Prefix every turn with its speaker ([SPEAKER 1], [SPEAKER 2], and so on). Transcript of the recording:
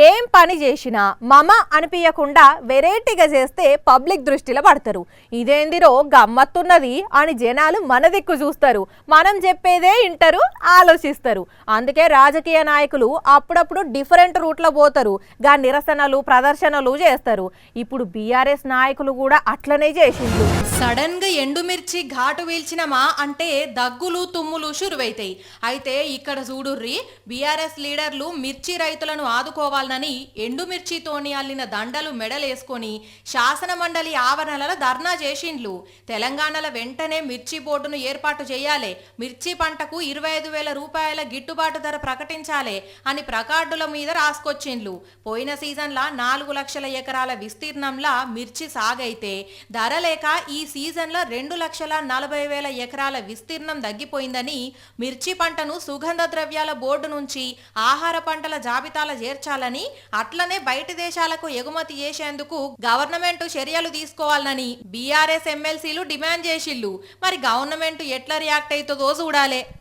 [SPEAKER 1] ఏం పని చేసినా మమ అనిపించకుండా వెరైటీగా చేస్తే పబ్లిక్ దృష్టిలో పడతారు. ఇదేందిరో గమ్మత్తున్నది అని జనాలు మన దిక్కు చూస్తారు. మనం చెప్పేదే వింటారు, ఆలోచిస్తారు. అందుకే రాజకీయ నాయకులు అప్పుడప్పుడు డిఫరెంట్ రూట్లో పోతారు, గా నిరసనలు ప్రదర్శనలు చేస్తారు. ఇప్పుడు బీఆర్ఎస్ నాయకులు కూడా అట్లనే చేసిండ్రు.
[SPEAKER 2] సడన్ గా ఎండుమిర్చి ఘాటు వీల్చినమా అంటే దగ్గులు తుమ్ములు షురువైతాయి. అయితే ఇక్కడ చూడుర్రి, బీఆర్ఎస్ లీడర్లు మిర్చి రైతులను ఆదుకోవాలని ఎండుమిర్చితోని అల్లిన దండలు మెడలేసుకొని శాసన మండలి ఆవరణల ధర్నా చేసిండ్లు. తెలంగాణలో వెంటనే మిర్చి బోర్డును ఏర్పాటు చేయాలి, మిర్చి పంటకు 25,000 రూపాయల గిట్టుబాటు ధర ప్రకటించాలి అని ప్రకార్డుల మీద రాసుకొచ్చిండ్లు. పోయిన సీజన్లా 4 లక్షల ఎకరాల విస్తీర్ణంలా మిర్చి సాగైతే ధర లేక ఈ సీజన్లో 2,40,000 ఎకరాల విస్తీర్ణం తగ్గిపోయిందని మిర్చి పంటను సుగంధ ద్రవ్యాల బోర్డు నుంచి ఆహార పంటల జాబితాలో చేర్చాలని, అట్లనే బయటి దేశాలకు ఎగుమతి చేసేందుకు గవర్నమెంట్ చర్యలు తీసుకోవాలని బీఆర్ఎస్ ఎమ్మెల్సీలు డిమాండ్ చేసిళ్ళు. మరి గవర్నమెంట్ ఎట్లా రియాక్ట్ అవుతుందో చూడాలి.